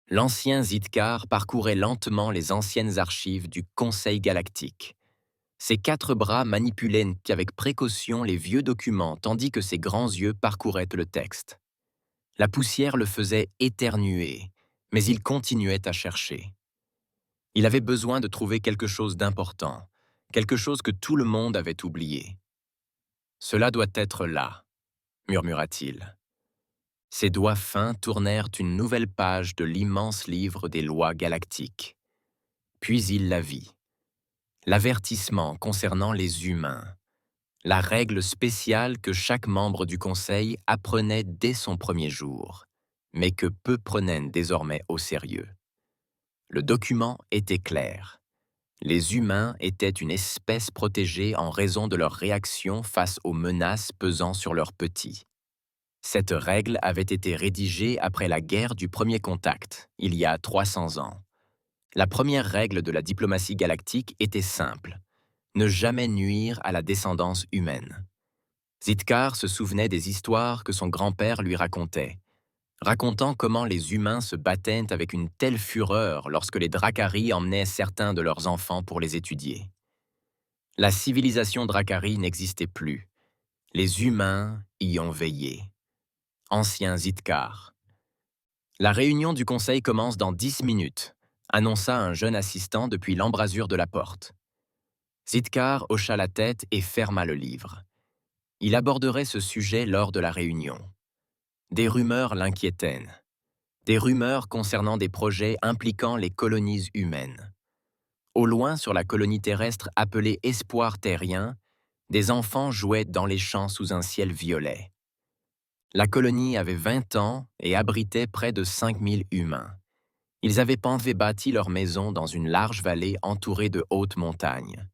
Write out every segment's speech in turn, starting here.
L'ancien Zitkar parcourait lentement les anciennes archives du Conseil galactique. Ses quatre bras manipulaient avec précaution les vieux documents tandis que ses grands yeux parcouraient le texte. La poussière le faisait éternuer, mais il continuait à chercher. Il avait besoin de trouver quelque chose d'important, quelque chose que tout le monde avait oublié. « Cela doit être là », murmura-t-il. Ses doigts fins tournèrent une nouvelle page de l'immense livre des lois galactiques. Puis il la vit. L'avertissement concernant les humains. La règle spéciale que chaque membre du Conseil apprenait dès son premier jour, mais que peu prenaient désormais au sérieux. Le document était clair. Les humains étaient une espèce protégée en raison de leur réaction face aux menaces pesant sur leurs petits. Cette règle avait été rédigée après la guerre du premier contact, il y a 300 ans. La première règle de la diplomatie galactique était simple: ne jamais nuire à la descendance humaine. Zitkar se souvenait des histoires que son grand-père lui racontait, racontant comment les humains se battaient avec une telle fureur lorsque les Dracari emmenaient certains de leurs enfants pour les étudier. La civilisation Dracari n'existait plus. Les humains y ont veillé. Ancien Zitkar. La réunion du conseil commence dans 10 minutes, annonça un jeune assistant depuis l'embrasure de la porte. Zitkar hocha la tête et ferma le livre. Il aborderait ce sujet lors de la réunion. Des rumeurs l'inquiétaient. Des rumeurs concernant des projets impliquant les colonies humaines. Au loin, sur la colonie terrestre appelée Espoir terrien, des enfants jouaient dans les champs sous un ciel violet. La colonie avait 20 ans et abritait près de 5000 humains. Ils avaient bâti leur maison dans une large vallée entourée de hautes montagnes.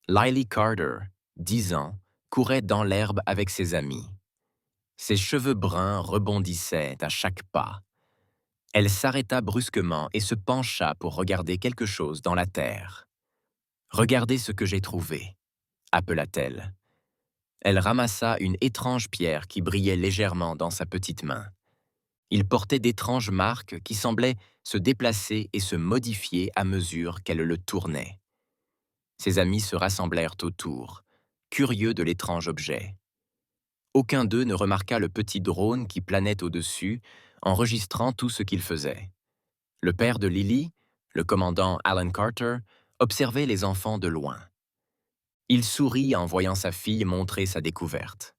Lily Carter, 10 ans, courait dans l'herbe avec ses amis. Ses cheveux bruns rebondissaient à chaque pas. Elle s'arrêta brusquement et se pencha pour regarder quelque chose dans la terre. « Regardez ce que j'ai trouvé », appela-t-elle. Elle ramassa une étrange pierre qui brillait légèrement dans sa petite main. Il portait d'étranges marques qui semblaient se déplacer et se modifier à mesure qu'elle le tournait. Ses amis se rassemblèrent autour, curieux de l'étrange objet. Aucun d'eux ne remarqua le petit drone qui planait au-dessus, enregistrant tout ce qu'il faisait. Le père de Lily, le commandant Alan Carter, observait les enfants de loin. Il sourit en voyant sa fille montrer sa découverte.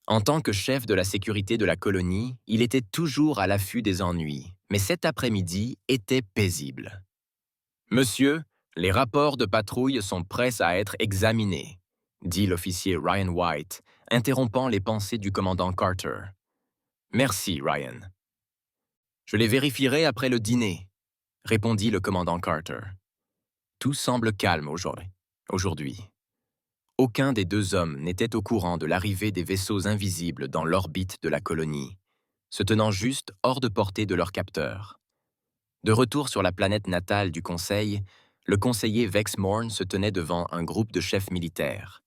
En tant que chef de la sécurité de la colonie, il était toujours à l'affût des ennuis, mais cet après-midi était paisible. « Monsieur, les rapports de patrouille sont prêts à être examinés », dit l'officier Ryan White, interrompant les pensées du commandant Carter. « Merci, Ryan. »« Je les vérifierai après le dîner », répondit le commandant Carter. Tout semble calme aujourd'hui. Aucun des deux hommes n'était au courant de l'arrivée des vaisseaux invisibles dans l'orbite de la colonie, se tenant juste hors de portée de leurs capteurs. De retour sur la planète natale du Conseil, le conseiller Vex Morn se tenait devant un groupe de chefs militaires.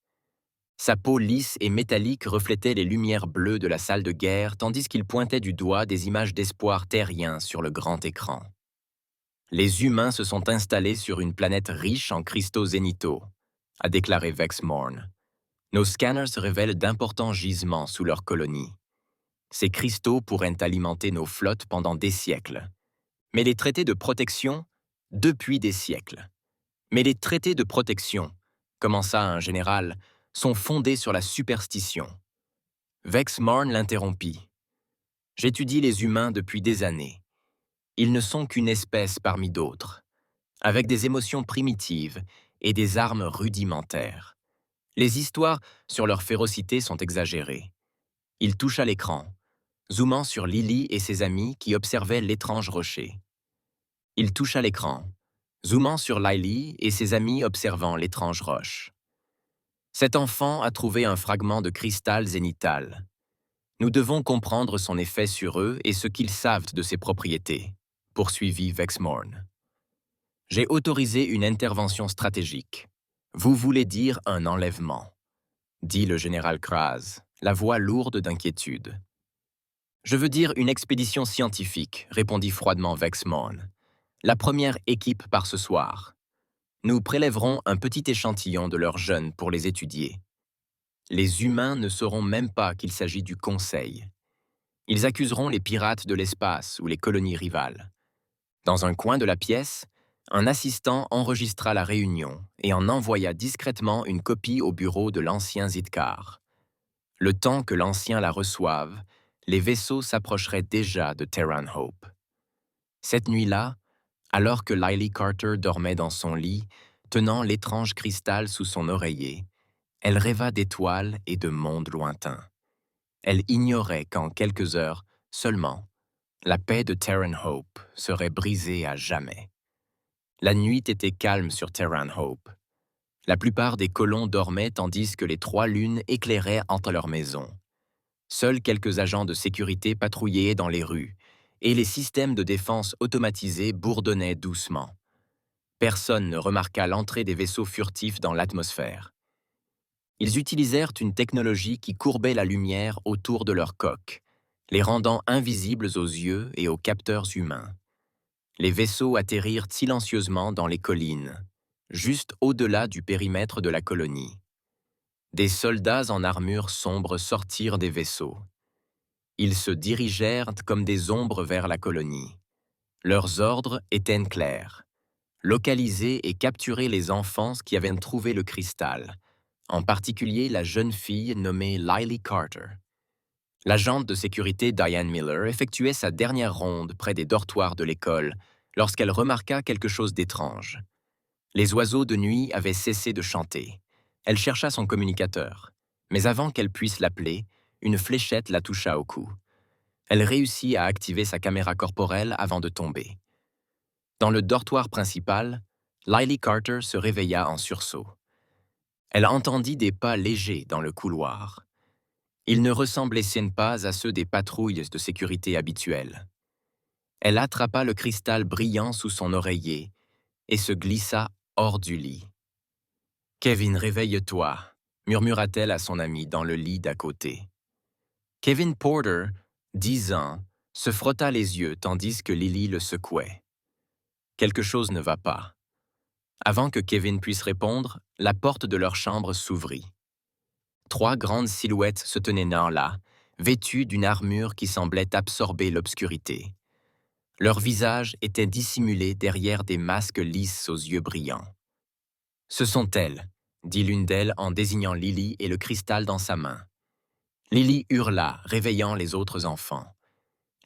Sa peau lisse et métallique reflétait les lumières bleues de la salle de guerre tandis qu'il pointait du doigt des images d'espoir terrien sur le grand écran. Les humains se sont installés sur une planète riche en cristaux zénithaux, a déclaré Vex Morn. Nos scanners révèlent d'importants gisements sous leur colonie. Ces cristaux pourraient alimenter nos flottes pendant des siècles. Mais les traités de protection, depuis des siècles. Mais les traités de protection, commença un général, sont fondés sur la superstition. Vex Morn l'interrompit. J'étudie les humains depuis des années. Ils ne sont qu'une espèce parmi d'autres, avec des émotions primitives et des armes rudimentaires. Les histoires sur leur férocité sont exagérées. Il toucha l'écran, zoomant sur Lily et ses amis qui observaient l'étrange rocher. Il toucha l'écran, zoomant sur Lily et ses amis observant l'étrange roche. Cet enfant a trouvé un fragment de cristal zénithal. Nous devons comprendre son effet sur eux et ce qu'ils savent de ses propriétés, poursuivit Vex Morn. J'ai autorisé une intervention stratégique. Vous voulez dire un enlèvement, dit le général Kraz, la voix lourde d'inquiétude. Je veux dire une expédition scientifique, répondit froidement Vexmon. La première équipe part ce soir. Nous prélèverons un petit échantillon de leurs gènes pour les étudier. Les humains ne sauront même pas qu'il s'agit du Conseil. Ils accuseront les pirates de l'espace ou les colonies rivales. Dans un coin de la pièce, un assistant enregistra la réunion et en envoya discrètement une copie au bureau de l'ancien Zidkar. Le temps que l'ancien la reçoive, les vaisseaux s'approcheraient déjà de Terran Hope. Cette nuit-là, alors que Lily Carter dormait dans son lit, tenant l'étrange cristal sous son oreiller, elle rêva d'étoiles et de mondes lointains. Elle ignorait qu'en quelques heures seulement, la paix de Terran Hope serait brisée à jamais. La nuit était calme sur Terran Hope. La plupart des colons dormaient tandis que les 3 lunes éclairaient entre leurs maisons. Seuls quelques agents de sécurité patrouillaient dans les rues, et les systèmes de défense automatisés bourdonnaient doucement. Personne ne remarqua l'entrée des vaisseaux furtifs dans l'atmosphère. Ils utilisèrent une technologie qui courbait la lumière autour de leur coque, les rendant invisibles aux yeux et aux capteurs humains. Les vaisseaux atterrirent silencieusement dans les collines, juste au-delà du périmètre de la colonie. Des soldats en armure sombre sortirent des vaisseaux. Ils se dirigèrent comme des ombres vers la colonie. Leurs ordres étaient clairs. Localiser et capturer les enfants qui avaient trouvé le cristal, en particulier la jeune fille nommée Lily Carter. L'agente de sécurité Diane Miller effectuait sa dernière ronde près des dortoirs de l'école lorsqu'elle remarqua quelque chose d'étrange. Les oiseaux de nuit avaient cessé de chanter. Elle chercha son communicateur, mais avant qu'elle puisse l'appeler, une fléchette la toucha au cou. Elle réussit à activer sa caméra corporelle avant de tomber. Dans le dortoir principal, Lily Carter se réveilla en sursaut. Elle entendit des pas légers dans le couloir. Ils ne ressemblaient pas à ceux des patrouilles de sécurité habituelles. Elle attrapa le cristal brillant sous son oreiller et se glissa hors du lit. « Kevin, réveille-toi », murmura-t-elle à son ami dans le lit d'à côté. Kevin Porter, 10 ans, se frotta les yeux tandis que Lily le secouait. Quelque chose ne va pas. Avant que Kevin puisse répondre, la porte de leur chambre s'ouvrit. 3 grandes silhouettes se tenaient là, vêtues d'une armure qui semblait absorber l'obscurité. Leurs visages étaient dissimulés derrière des masques lisses aux yeux brillants. « Ce sont elles », dit l'une d'elles en désignant Lily et le cristal dans sa main. Lily hurla, réveillant les autres enfants.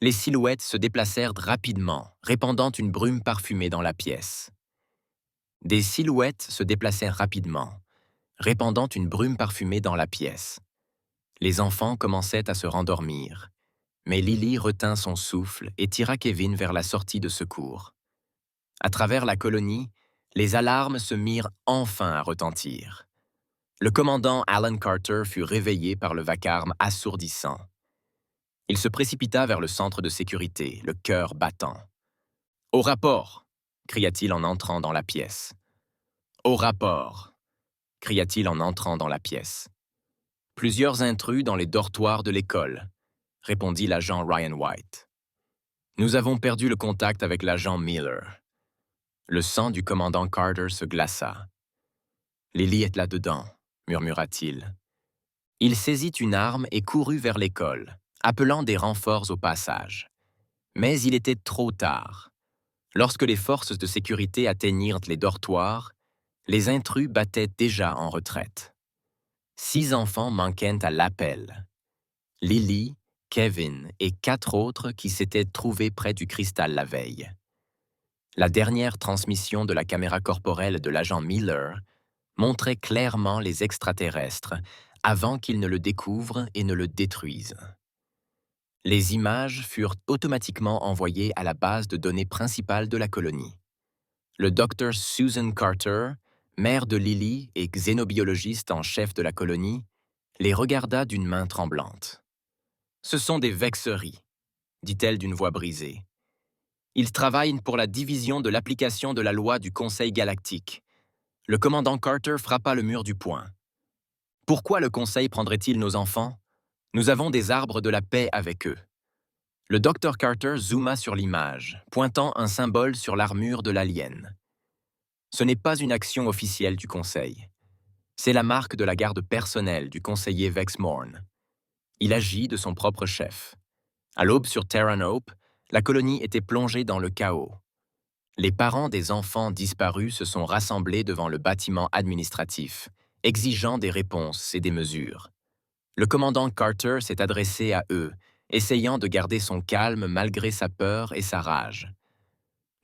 Les silhouettes se déplacèrent rapidement, répandant une brume parfumée dans la pièce. Des silhouettes se déplacèrent rapidement, répandant une brume parfumée dans la pièce. Les enfants commençaient à se rendormir, mais Lily retint son souffle et tira Kevin vers la sortie de secours. À travers la colonie, les alarmes se mirent enfin à retentir. Le commandant Alan Carter fut réveillé par le vacarme assourdissant. Il se précipita vers le centre de sécurité, le cœur battant. « Au rapport !» cria-t-il en entrant dans la pièce. « Au rapport !» cria-t-il en entrant dans la pièce. « Plusieurs intrus dans les dortoirs de l'école », répondit l'agent Ryan White. « Nous avons perdu le contact avec l'agent Miller. » Le sang du commandant Carter se glaça. « Lily est là-dedans », murmura-t-il. Il saisit une arme et courut vers l'école, appelant des renforts au passage. Mais il était trop tard. Lorsque les forces de sécurité atteignirent les dortoirs, les intrus battaient déjà en retraite. 6 enfants manquaient à l'appel. Lily, Kevin et 4 autres qui s'étaient trouvés près du cristal la veille. La dernière transmission de la caméra corporelle de l'agent Miller montrait clairement les extraterrestres avant qu'ils ne le découvrent et ne le détruisent. Les images furent automatiquement envoyées à la base de données principale de la colonie. Le docteur Susan Carter, mère de Lily et xénobiologiste en chef de la colonie, les regarda d'une main tremblante. « Ce sont des vexeries », dit-elle d'une voix brisée. « Ils travaillent pour la division de l'application de la loi du Conseil galactique. » Le commandant Carter frappa le mur du poing. « Pourquoi le Conseil prendrait-il nos enfants? Nous avons des arbres de la paix avec eux. » Le docteur Carter zooma sur l'image, pointant un symbole sur l'armure de l'alien. Ce n'est pas une action officielle du Conseil. C'est la marque de la garde personnelle du conseiller Vex Morn. Il agit de son propre chef. À l'aube sur Terran Hope, la colonie était plongée dans le chaos. Les parents des enfants disparus se sont rassemblés devant le bâtiment administratif, exigeant des réponses et des mesures. Le commandant Carter s'est adressé à eux, essayant de garder son calme malgré sa peur et sa rage.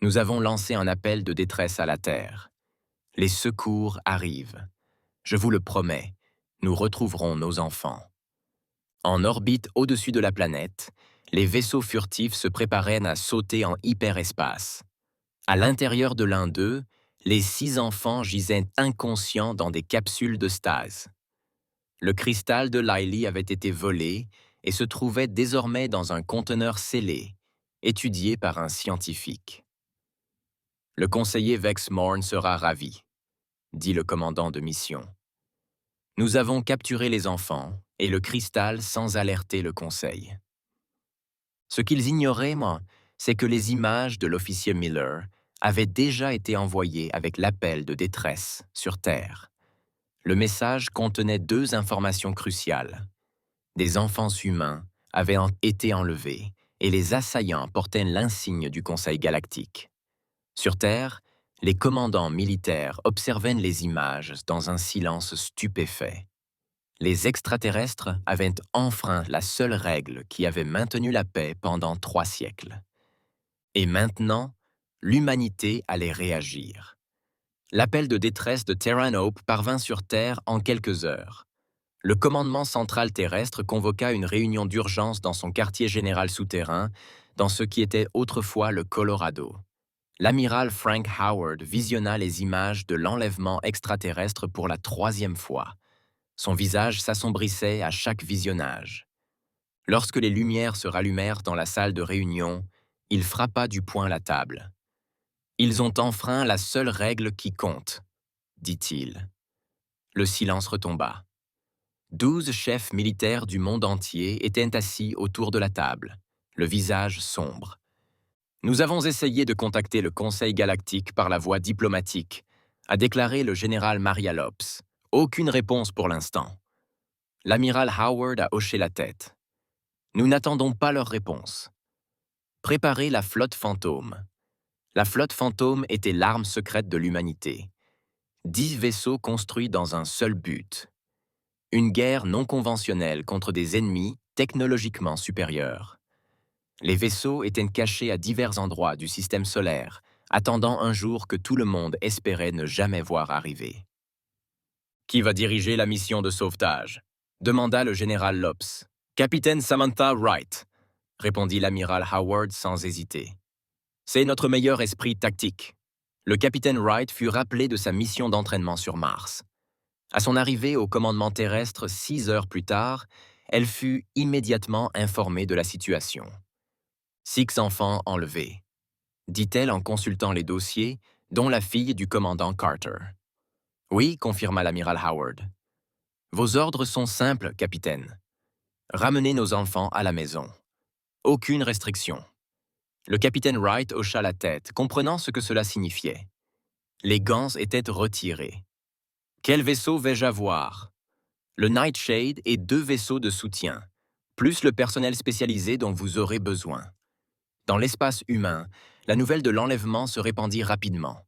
Nous avons lancé un appel de détresse à la Terre. Les secours arrivent. Je vous le promets, nous retrouverons nos enfants. En orbite au-dessus de la planète, les vaisseaux furtifs se préparaient à sauter en hyperespace. À l'intérieur de l'un d'eux, les 6 enfants gisaient inconscients dans des capsules de stase. Le cristal de Lily avait été volé et se trouvait désormais dans un conteneur scellé, étudié par un scientifique. Le conseiller Vex Morn sera ravi, dit le commandant de mission. Nous avons capturé les enfants et le cristal sans alerter le conseil. Ce qu'ils ignoraient, moi, c'est que les images de l'officier Miller avaient déjà été envoyées avec l'appel de détresse sur Terre. Le message contenait 2 informations cruciales. Des enfants humains avaient été enlevés et les assaillants portaient l'insigne du Conseil galactique. Sur Terre, les commandants militaires observaient les images dans un silence stupéfait. Les extraterrestres avaient enfreint la seule règle qui avait maintenu la paix pendant 3 siècles. Et maintenant, l'humanité allait réagir. L'appel de détresse de Terran Hope parvint sur Terre en quelques heures. Le commandement central terrestre convoqua une réunion d'urgence dans son quartier général souterrain, dans ce qui était autrefois le Colorado. L'amiral Frank Howard visionna les images de l'enlèvement extraterrestre pour la 3e fois. Son visage s'assombrissait à chaque visionnage. Lorsque les lumières se rallumèrent dans la salle de réunion, il frappa du poing la table. « Ils ont enfreint la seule règle qui compte, » dit-il. Le silence retomba. 12 chefs militaires du monde entier étaient assis autour de la table, le visage sombre. « Nous avons essayé de contacter le Conseil galactique par la voie diplomatique, » a déclaré le général Marialops. Aucune réponse pour l'instant. L'amiral Howard a hoché la tête. Nous n'attendons pas leur réponse. Préparez la flotte fantôme. La flotte fantôme était l'arme secrète de l'humanité. 10 vaisseaux construits dans un seul but. Une guerre non conventionnelle contre des ennemis technologiquement supérieurs. Les vaisseaux étaient cachés à divers endroits du système solaire, attendant un jour que tout le monde espérait ne jamais voir arriver. Qui va diriger la mission de sauvetage? Demanda le général Lops. Capitaine Samantha Wright, répondit l'amiral Howard sans hésiter. C'est notre meilleur esprit tactique. Le capitaine Wright fut rappelé de sa mission d'entraînement sur Mars. À son arrivée au commandement terrestre 6 heures plus tard, elle fut immédiatement informée de la situation. 6 enfants enlevés, dit-elle en consultant les dossiers, dont la fille du commandant Carter. Oui, confirma l'amiral Howard. Vos ordres sont simples, capitaine. Ramenez nos enfants à la maison. Aucune restriction. Le capitaine Wright hocha la tête, comprenant ce que cela signifiait. Les gants étaient retirés. Quel vaisseau vais-je avoir? Le Nightshade et 2 vaisseaux de soutien, plus le personnel spécialisé dont vous aurez besoin. Dans l'espace humain, la nouvelle de l'enlèvement se répandit rapidement.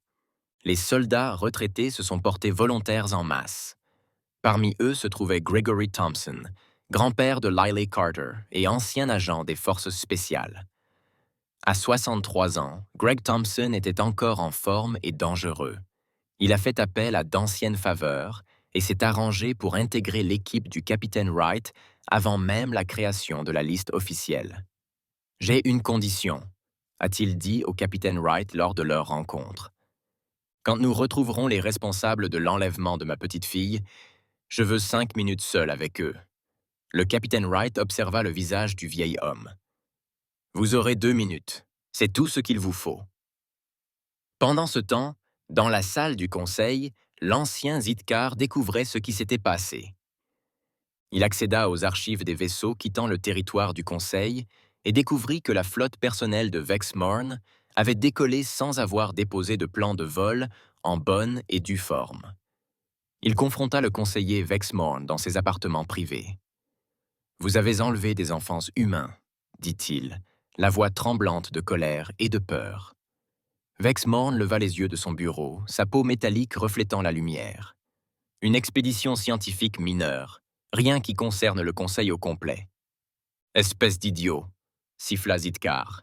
Les soldats retraités se sont portés volontaires en masse. Parmi eux se trouvait Gregory Thompson, grand-père de Lily Carter et ancien agent des forces spéciales. À 63 ans, Greg Thompson était encore en forme et dangereux. Il a fait appel à d'anciennes faveurs et s'est arrangé pour intégrer l'équipe du capitaine Wright avant même la création de la liste officielle. « J'ai une condition », a-t-il dit au capitaine Wright lors de leur rencontre. « Quand nous retrouverons les responsables de l'enlèvement de ma petite-fille, je veux 5 minutes seul avec eux. » Le capitaine Wright observa le visage du vieil homme. « Vous aurez 2 minutes. C'est tout ce qu'il vous faut. » Pendant ce temps, dans la salle du conseil, l'ancien Zitkar découvrait ce qui s'était passé. Il accéda aux archives des vaisseaux quittant le territoire du conseil et découvrit que la flotte personnelle de Vexmorn avait décollé sans avoir déposé de plan de vol en bonne et due forme. Il confronta le conseiller Vexmorn dans ses appartements privés. « Vous avez enlevé des enfants humains, dit-il, la voix tremblante de colère et de peur. Vexmorn leva les yeux de son bureau, sa peau métallique reflétant la lumière. Une expédition scientifique mineure, rien qui concerne le conseil au complet. Espèce d'idiot, siffla Zitkar.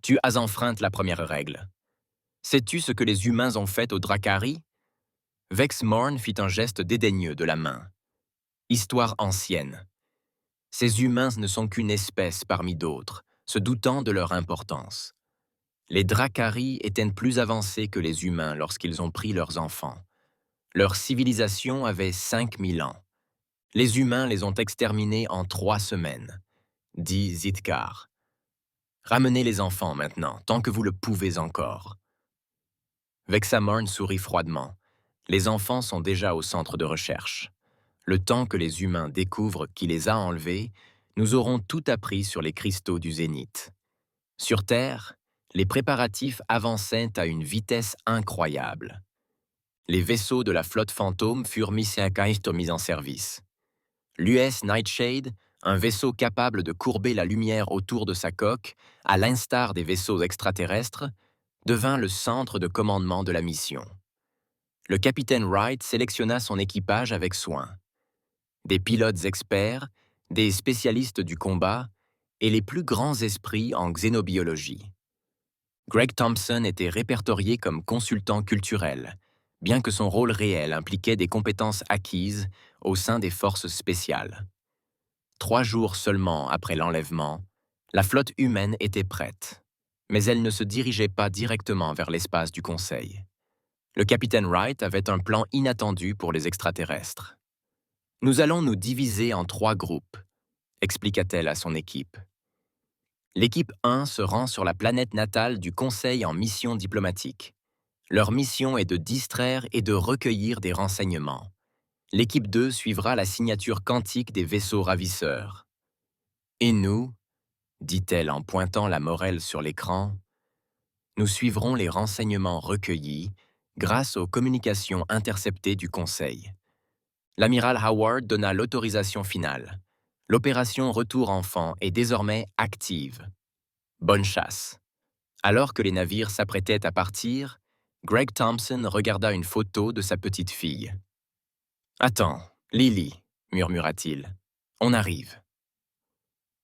Tu as enfreint la première règle. Sais-tu ce que les humains ont fait aux Dracari? Vexmorn fit un geste dédaigneux de la main. Histoire ancienne. Ces humains ne sont qu'une espèce parmi d'autres, se doutant de leur importance. Les Dracari étaient plus avancés que les humains lorsqu'ils ont pris leurs enfants. Leur civilisation avait 5000 ans. Les humains les ont exterminés en 3 semaines, dit Zitkar. Ramenez les enfants maintenant, tant que vous le pouvez encore. Vexamorn sourit froidement. Les enfants sont déjà au centre de recherche. Le temps que les humains découvrent qui les a enlevés, nous aurons tout appris sur les cristaux du zénith. Sur Terre, les préparatifs avançaient à une vitesse incroyable. Les vaisseaux de la flotte fantôme furent mis en service. L'US Nightshade, un vaisseau capable de courber la lumière autour de sa coque, à l'instar des vaisseaux extraterrestres, devint le centre de commandement de la mission. Le capitaine Wright sélectionna son équipage avec soin. Des pilotes experts, des spécialistes du combat et les plus grands esprits en xénobiologie. Greg Thompson était répertorié comme consultant culturel, bien que son rôle réel impliquait des compétences acquises au sein des forces spéciales. 3 jours seulement après l'enlèvement, la flotte humaine était prête, mais elle ne se dirigeait pas directement vers l'espace du Conseil. Le capitaine Wright avait un plan inattendu pour les extraterrestres. « Nous allons nous diviser en 3 groupes », expliqua-t-elle à son équipe. L'équipe 1 se rend sur la planète natale du Conseil en mission diplomatique. Leur mission est de distraire et de recueillir des renseignements. L'équipe 2 suivra la signature quantique des vaisseaux ravisseurs. Et nous, dit-elle en pointant la morelle sur l'écran, nous suivrons les renseignements recueillis grâce aux communications interceptées du Conseil. L'amiral Howard donna l'autorisation finale. L'opération Retour Enfant est désormais active. Bonne chasse. Alors que les navires s'apprêtaient à partir, Greg Thompson regarda une photo de sa petite fille. « Attends, Lily, murmura-t-il. On arrive. »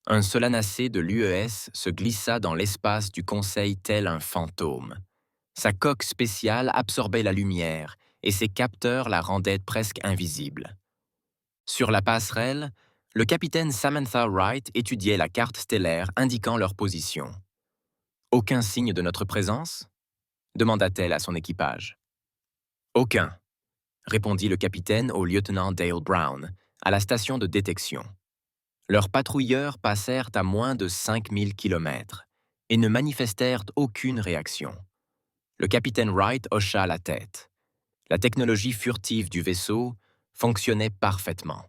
Un solanacé de l'UES se glissa dans l'espace du Conseil tel un fantôme. Sa coque spéciale absorbait la lumière et ses capteurs la rendaient presque invisible. Sur la passerelle, le capitaine Samantha Wright étudiait la carte stellaire indiquant leur position. « Aucun signe de notre présence ?» demanda-t-elle à son équipage. « Aucun », répondit le capitaine au lieutenant Dale Brown, à la station de détection. Leurs patrouilleurs passèrent à moins de 5000 km et ne manifestèrent aucune réaction. Le capitaine Wright hocha la tête. La technologie furtive du vaisseau fonctionnait parfaitement.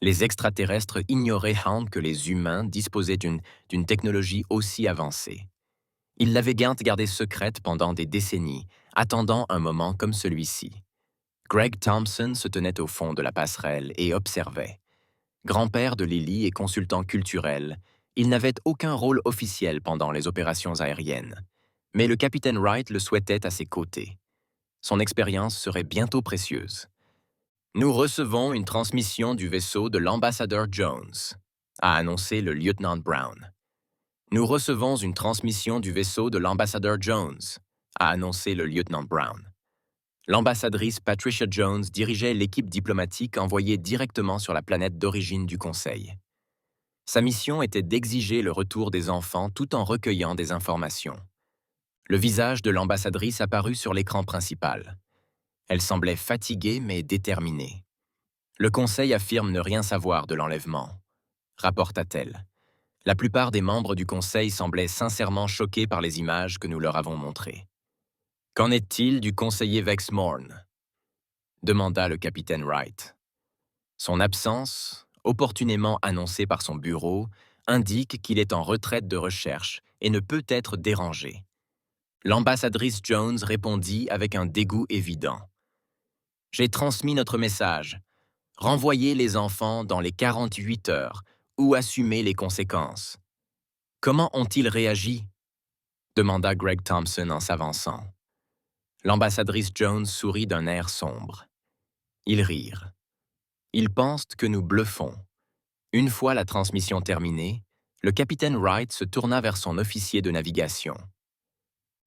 Les extraterrestres ignoraient que les humains disposaient d'une technologie aussi avancée. Ils l'avaient gardée secrète pendant des décennies, attendant un moment comme celui-ci. Greg Thompson se tenait au fond de la passerelle et observait. Grand-père de Lily et consultant culturel, il n'avait aucun rôle officiel pendant les opérations aériennes. Mais le capitaine Wright le souhaitait à ses côtés. Son expérience serait bientôt précieuse. « Nous recevons une transmission du vaisseau de l'ambassadeur Jones », a annoncé le lieutenant Brown. « Nous recevons une transmission du vaisseau de l'ambassadeur Jones », a annoncé le lieutenant Brown. L'ambassadrice Patricia Jones dirigeait l'équipe diplomatique envoyée directement sur la planète d'origine du Conseil. Sa mission était d'exiger le retour des enfants tout en recueillant des informations. Le visage de l'ambassadrice apparut sur l'écran principal. Elle semblait fatiguée mais déterminée. « Le Conseil affirme ne rien savoir de l'enlèvement », rapporta-t-elle. La plupart des membres du Conseil semblaient sincèrement choqués par les images que nous leur avons montrées. « Qu'en est-il du conseiller Vexmorn ?» demanda le capitaine Wright. Son absence, opportunément annoncée par son bureau, indique qu'il est en retraite de recherche et ne peut être dérangé. L'ambassadrice Jones répondit avec un dégoût évident. « J'ai transmis notre message. Renvoyez les enfants dans les 48 heures ou assumez les conséquences. » « Comment ont-ils réagi ?» demanda Greg Thompson en s'avançant. L'ambassadrice Jones sourit d'un air sombre. Ils rirent. « Ils pensent que nous bluffons. » Une fois la transmission terminée, le capitaine Wright se tourna vers son officier de navigation.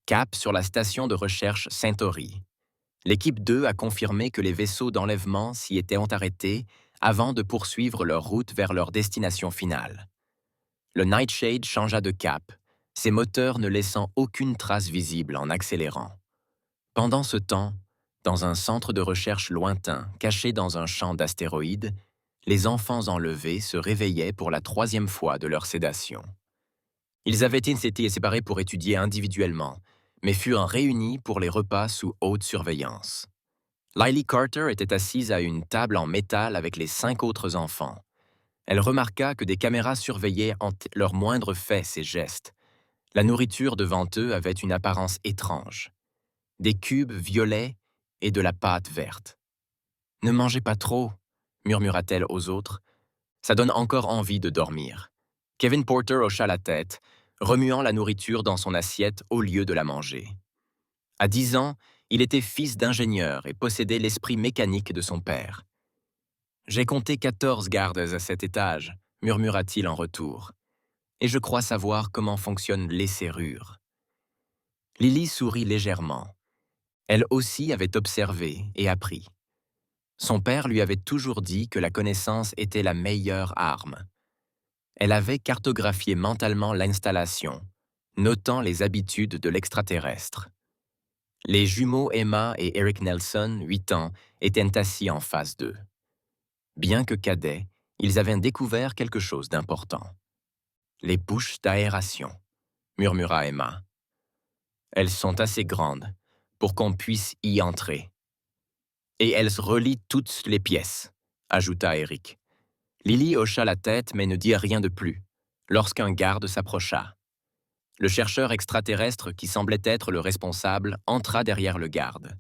Cap sur la station de recherche Saint-Ory. L'équipe 2 a confirmé que les vaisseaux d'enlèvement s'y étaient arrêtés avant de poursuivre leur route vers leur destination finale. Le Nightshade changea de cap, ses moteurs ne laissant aucune trace visible en accélérant. Pendant ce temps, dans un centre de recherche lointain caché dans un champ d'astéroïdes, les enfants enlevés se réveillaient pour la 3e fois de leur sédation. Ils avaient été séparés pour étudier individuellement, mais furent réunis pour les repas sous haute surveillance. Lily Carter était assise à une table en métal avec les 5 autres enfants. Elle remarqua que des caméras surveillaient leurs moindres faits et gestes. La nourriture devant eux avait une apparence étrange. Des cubes violets et de la pâte verte. « Ne mangez pas trop », murmura-t-elle aux autres. « Ça donne encore envie de dormir. » Kevin Porter hocha la tête, remuant la nourriture dans son assiette au lieu de la manger. À 10 ans, il était fils d'ingénieur et possédait l'esprit mécanique de son père. « J'ai compté 14 gardes à cet étage, » murmura-t-il en retour. « Et je crois savoir comment fonctionnent les serrures. » Lily sourit légèrement. Elle aussi avait observé et appris. Son père lui avait toujours dit que la connaissance était la meilleure arme. Elle avait cartographié mentalement l'installation, notant les habitudes de l'extraterrestre. Les jumeaux Emma et Eric Nelson, 8 ans, étaient assis en face d'eux. Bien que cadets, ils avaient découvert quelque chose d'important. « Les bouches d'aération », murmura Emma. « Elles sont assez grandes pour qu'on puisse y entrer. » « Et elles relient toutes les pièces », ajouta Eric. Lily hocha la tête mais ne dit rien de plus, lorsqu'un garde s'approcha. Le chercheur extraterrestre qui semblait être le responsable entra derrière le garde.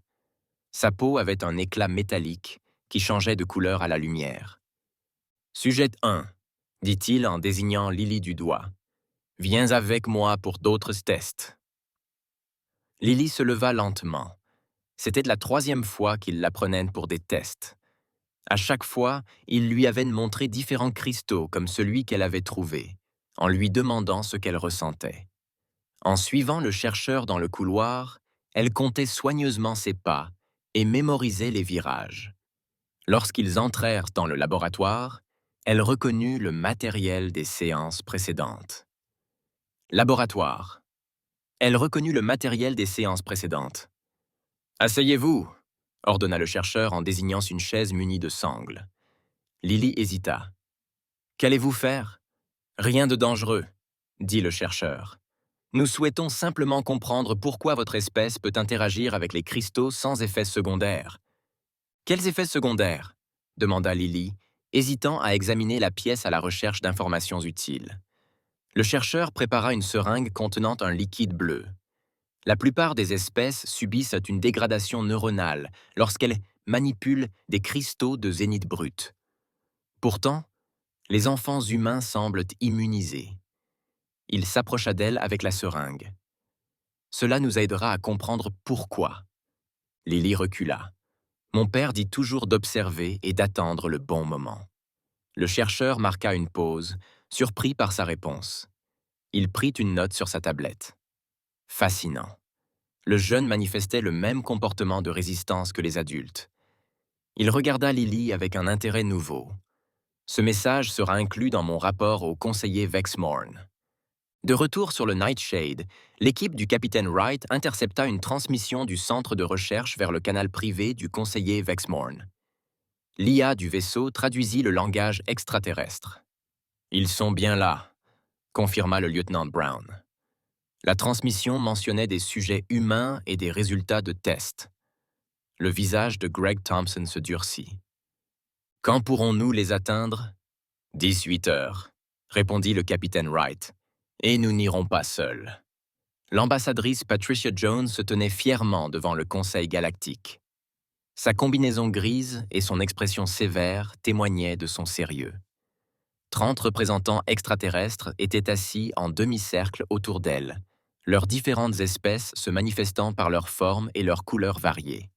Sa peau avait un éclat métallique qui changeait de couleur à la lumière. « Sujet 1, dit-il en désignant Lily du doigt. « Viens avec moi pour d'autres tests. » Lily se leva lentement. C'était la 3e fois qu'il la prenait pour des tests. À chaque fois, il lui avait montré différents cristaux comme celui qu'elle avait trouvé, en lui demandant ce qu'elle ressentait. En suivant le chercheur dans le couloir, elle comptait soigneusement ses pas et mémorisait les virages. Lorsqu'ils entrèrent dans le laboratoire, elle reconnut le matériel des séances précédentes. Laboratoire. Elle reconnut le matériel des séances précédentes. « Asseyez-vous », ordonna le chercheur en désignant une chaise munie de sangles. Lily hésita. « Qu'allez-vous faire ?»« Rien de dangereux, » dit le chercheur. « Nous souhaitons simplement comprendre pourquoi votre espèce peut interagir avec les cristaux sans effets secondaires. »« Quels effets secondaires ?» demanda Lily, hésitant à examiner la pièce à la recherche d'informations utiles. Le chercheur prépara une seringue contenant un liquide bleu. La plupart des espèces subissent une dégradation neuronale lorsqu'elles manipulent des cristaux de zénith brut. Pourtant, les enfants humains semblent immunisés. Il s'approcha d'elle avec la seringue. « Cela nous aidera à comprendre pourquoi. » Lily recula. « Mon père dit toujours d'observer et d'attendre le bon moment. » Le chercheur marqua une pause, surpris par sa réponse. Il prit une note sur sa tablette. Fascinant. Le jeune manifestait le même comportement de résistance que les adultes. Il regarda Lily avec un intérêt nouveau. Ce message sera inclus dans mon rapport au conseiller Vexmorn. De retour sur le Nightshade, l'équipe du capitaine Wright intercepta une transmission du centre de recherche vers le canal privé du conseiller Vexmorn. L'IA du vaisseau traduisit le langage extraterrestre. « Ils sont bien là », confirma le lieutenant Brown. La transmission mentionnait des sujets humains et des résultats de tests. Le visage de Greg Thompson se durcit. « Quand pourrons-nous les atteindre ?»« 18 heures, » répondit le capitaine Wright. Et nous n'irons pas seuls. L'ambassadrice Patricia Jones se tenait fièrement devant le Conseil galactique. Sa combinaison grise et son expression sévère témoignaient de son sérieux. 30 représentants extraterrestres étaient assis en demi-cercle autour d'elle, leurs différentes espèces se manifestant par leur forme et leurs couleurs variées.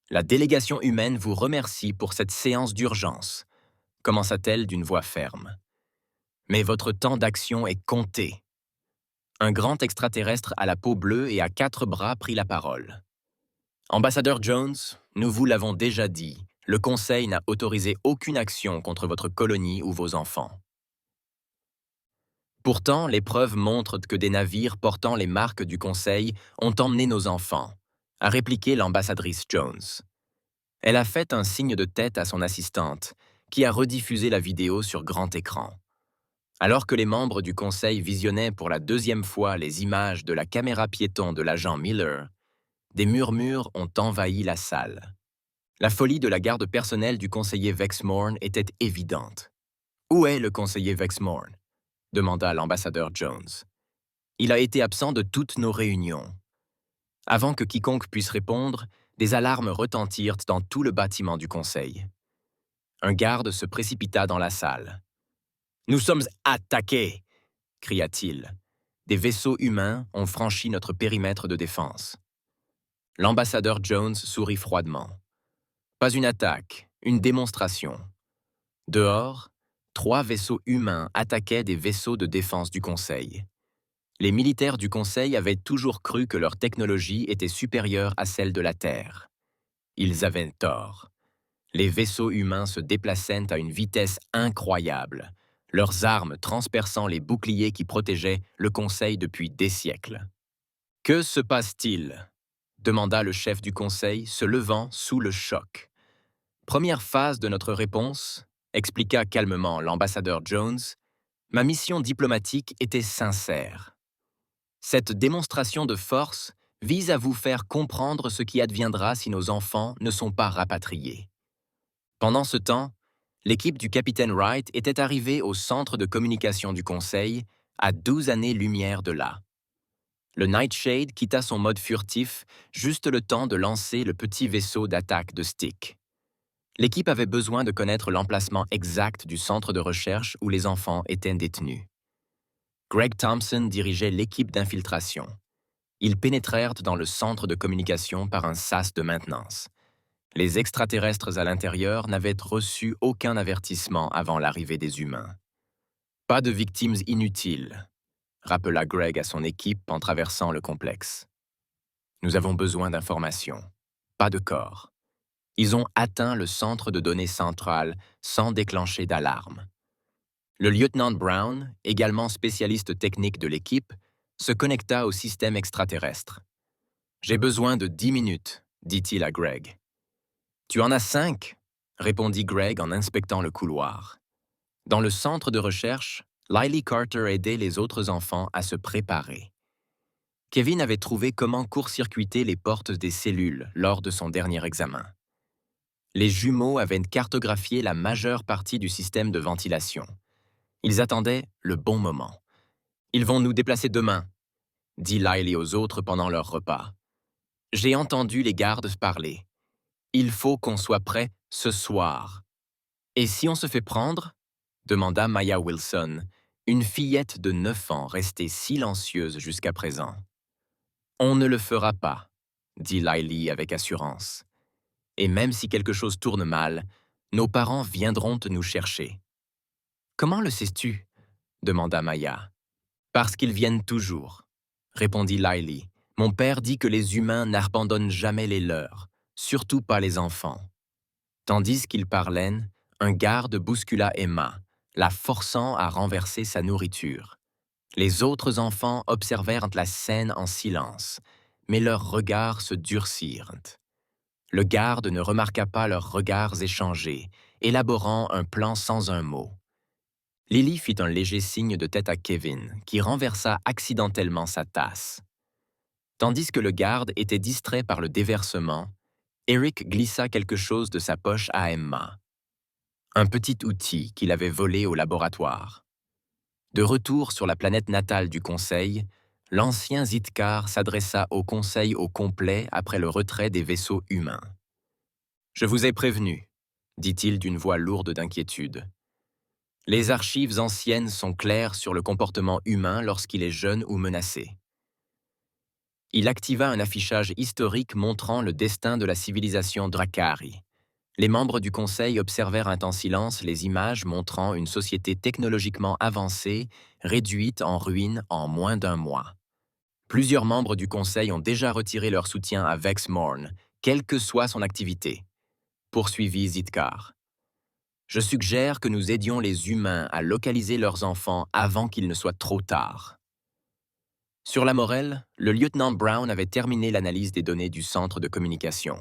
La délégation humaine vous remercie pour cette séance d'urgence, commença-t-elle d'une voix ferme. Mais votre temps d'action est compté. Un grand extraterrestre à la peau bleue et à 4 bras prit la parole. Ambassadeur Jones, nous vous l'avons déjà dit, le Conseil n'a autorisé aucune action contre votre colonie ou vos enfants. Pourtant, les preuves montrent que des navires portant les marques du Conseil ont emmené nos enfants, a répliqué l'ambassadrice Jones. Elle a fait un signe de tête à son assistante, qui a rediffusé la vidéo sur grand écran. Alors que les membres du Conseil visionnaient pour la 2e fois les images de la caméra piéton de l'agent Miller, des murmures ont envahi la salle. La folie de la garde personnelle du conseiller Vexmorn était évidente. « Où est le conseiller Vexmorn » demanda l'ambassadeur Jones. « Il a été absent de toutes nos réunions. » Avant que quiconque puisse répondre, des alarmes retentirent dans tout le bâtiment du conseil. Un garde se précipita dans la salle. « Nous sommes attaqués !» cria-t-il. « Des vaisseaux humains ont franchi notre périmètre de défense. » L'ambassadeur Jones sourit froidement. Pas une attaque, une démonstration. Dehors, 3 vaisseaux humains attaquaient des vaisseaux de défense du Conseil. Les militaires du Conseil avaient toujours cru que leur technologie était supérieure à celle de la Terre. Ils avaient tort. Les vaisseaux humains se déplaçaient à une vitesse incroyable, leurs armes transperçant les boucliers qui protégeaient le Conseil depuis des siècles. « Que se passe-t-il » demanda le chef du Conseil, se levant sous le choc. « Première phase de notre réponse, » expliqua calmement l'ambassadeur Jones, « ma mission diplomatique était sincère. Cette démonstration de force vise à vous faire comprendre ce qui adviendra si nos enfants ne sont pas rapatriés. » Pendant ce temps, l'équipe du capitaine Wright était arrivée au centre de communication du Conseil, à 12 années-lumière de là. Le Nightshade quitta son mode furtif juste le temps de lancer le petit vaisseau d'attaque de Stick. L'équipe avait besoin de connaître l'emplacement exact du centre de recherche où les enfants étaient détenus. Greg Thompson dirigeait l'équipe d'infiltration. Ils pénétrèrent dans le centre de communication par un sas de maintenance. Les extraterrestres à l'intérieur n'avaient reçu aucun avertissement avant l'arrivée des humains. « Pas de victimes inutiles », rappela Greg à son équipe en traversant le complexe. « Nous avons besoin d'informations, pas de corps. » Ils ont atteint le centre de données central sans déclencher d'alarme. Le lieutenant Brown, également spécialiste technique de l'équipe, se connecta au système extraterrestre. « J'ai besoin de 10 minutes, dit-il à Greg. « Tu en as 5, répondit Greg en inspectant le couloir. Dans le centre de recherche, Lily Carter aidait les autres enfants à se préparer. Kevin avait trouvé comment court-circuiter les portes des cellules lors de son dernier examen. Les jumeaux avaient cartographié la majeure partie du système de ventilation. Ils attendaient le bon moment. « Ils vont nous déplacer demain », dit Lily aux autres pendant leur repas. « J'ai entendu les gardes parler. Il faut qu'on soit prêt ce soir. »« Et si on se fait prendre ?» demanda Maya Wilson, une fillette de 9 ans restée silencieuse jusqu'à présent. « On ne le fera pas, » dit Lily avec assurance. « Et même si quelque chose tourne mal, nos parents viendront te nous chercher. »« Comment le sais-tu » demanda Maya. « Parce qu'ils viennent toujours, » répondit Lily. « Mon père dit que les humains n'abandonnent jamais les leurs, surtout pas les enfants. » Tandis qu'il parlait, un garde bouscula Emma, la forçant à renverser sa nourriture. Les autres enfants observèrent la scène en silence, mais leurs regards se durcirent. Le garde ne remarqua pas leurs regards échangés, élaborant un plan sans un mot. Lily fit un léger signe de tête à Kevin, qui renversa accidentellement sa tasse. Tandis que le garde était distrait par le déversement, Eric glissa quelque chose de sa poche à Emma. Un petit outil qu'il avait volé au laboratoire. De retour sur la planète natale du Conseil, l'ancien Zitkar s'adressa au Conseil au complet après le retrait des vaisseaux humains. « Je vous ai prévenu, dit-il d'une voix lourde d'inquiétude. Les archives anciennes sont claires sur le comportement humain lorsqu'il est jeune ou menacé. Il activa un affichage historique montrant le destin de la civilisation Drakari. Les membres du Conseil observèrent un temps silence les images montrant une société technologiquement avancée, réduite en ruines en moins d'un mois. Plusieurs membres du Conseil ont déjà retiré leur soutien à Vex Morn, quelle que soit son activité. Poursuivit Zitkar. Je suggère que nous aidions les humains à localiser leurs enfants avant qu'il ne soit trop tard. Sur la Morelle, le lieutenant Brown avait terminé l'analyse des données du centre de communication.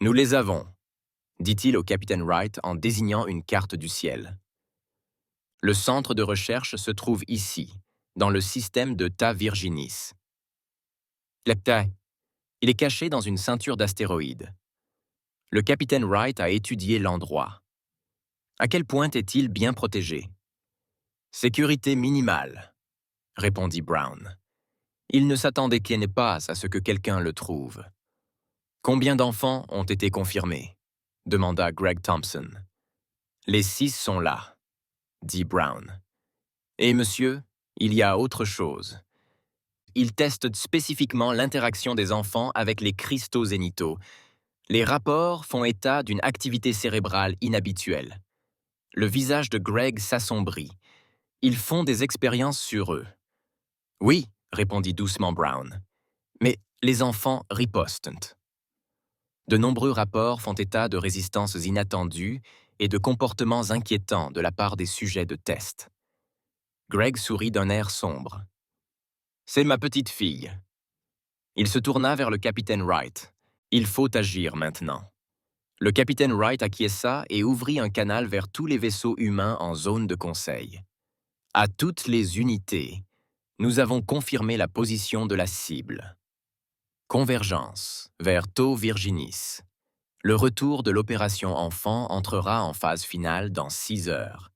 Nous les avons, dit-il au capitaine Wright en désignant une carte du ciel. Le centre de recherche se trouve ici, dans le système de Ta Virginis. Lepta, il est caché dans une ceinture d'astéroïdes. Le capitaine Wright a étudié l'endroit. À quel point est-il bien protégé? Sécurité minimale, répondit Brown. Il ne s'attendait pas à ce que quelqu'un le trouve. Combien d'enfants ont été confirmés? Demanda Greg Thompson. Les 6 sont là, dit Brown. Et monsieur, il y a autre chose. Il teste spécifiquement l'interaction des enfants avec les cristaux zénithaux. Les rapports font état d'une activité cérébrale inhabituelle. Le visage de Greg s'assombrit. Ils font des expériences sur eux. Oui, répondit doucement Brown. Mais les enfants ripostent. De nombreux rapports font état de résistances inattendues et de comportements inquiétants de la part des sujets de test. Greg sourit d'un air sombre. C'est ma petite fille. Il se tourna vers le capitaine Wright. Il faut agir maintenant. Le capitaine Wright acquiesça et ouvrit un canal vers tous les vaisseaux humains en zone de conseil. À toutes les unités, nous avons confirmé la position de la cible. Convergence vers Tau Virginis. Le retour de l'opération enfant entrera en phase finale dans 6 heures.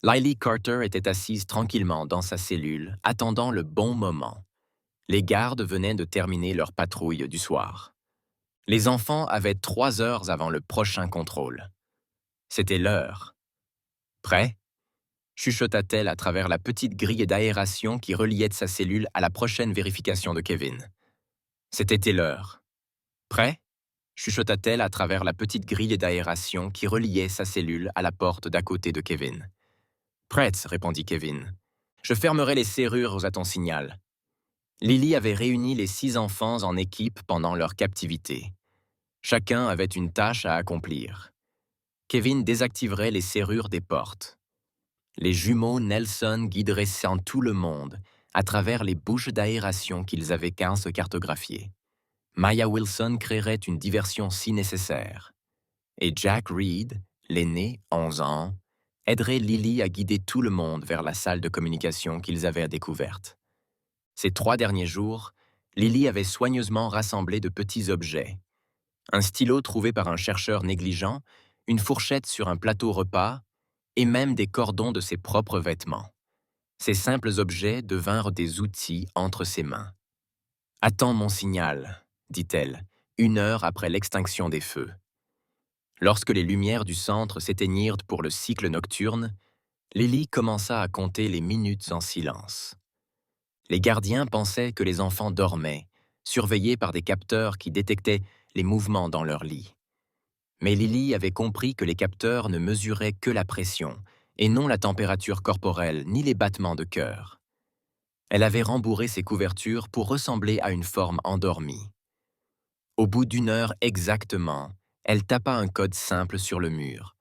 Lily Carter était assise tranquillement dans sa cellule, attendant le bon moment. Les gardes venaient de terminer leur patrouille du soir. Les enfants avaient 3 heures avant le prochain contrôle. C'était l'heure. Prêt? Chuchota-t-elle à travers la petite grille d'aération qui reliait sa cellule à la prochaine vérification de Kevin. C'était l'heure. Prêt? Chuchota-t-elle à travers la petite grille d'aération qui reliait sa cellule à la porte d'à côté de Kevin. Prête, répondit Kevin. Je fermerai les serrures à ton signal. Lily avait réuni les 6 enfants en équipe pendant leur captivité. Chacun avait une tâche à accomplir. Kevin désactiverait les serrures des portes. Les jumeaux Nelson guideraient sans tout le monde à travers les bouches d'aération qu'ils avaient qu'à se cartographier. Maya Wilson créerait une diversion si nécessaire. Et Jack Reed, l'aîné, 11 ans, aiderait Lily à guider tout le monde vers la salle de communication qu'ils avaient découverte. Ces 3 derniers jours, Lily avait soigneusement rassemblé de petits objets. Un stylo trouvé par un chercheur négligent, une fourchette sur un plateau repas, et même des cordons de ses propres vêtements. Ces simples objets devinrent des outils entre ses mains. « Attends mon signal », dit-elle, 1 heure après l'extinction des feux. Lorsque les lumières du centre s'éteignirent pour le cycle nocturne, Lily commença à compter les minutes en silence. Les gardiens pensaient que les enfants dormaient, surveillés par des capteurs qui détectaient les mouvements dans leur lit. Mais Lily avait compris que les capteurs ne mesuraient que la pression, et non la température corporelle ni les battements de cœur. Elle avait rembourré ses couvertures pour ressembler à une forme endormie. Au bout d'1 heure exactement, elle tapa un code simple sur le mur.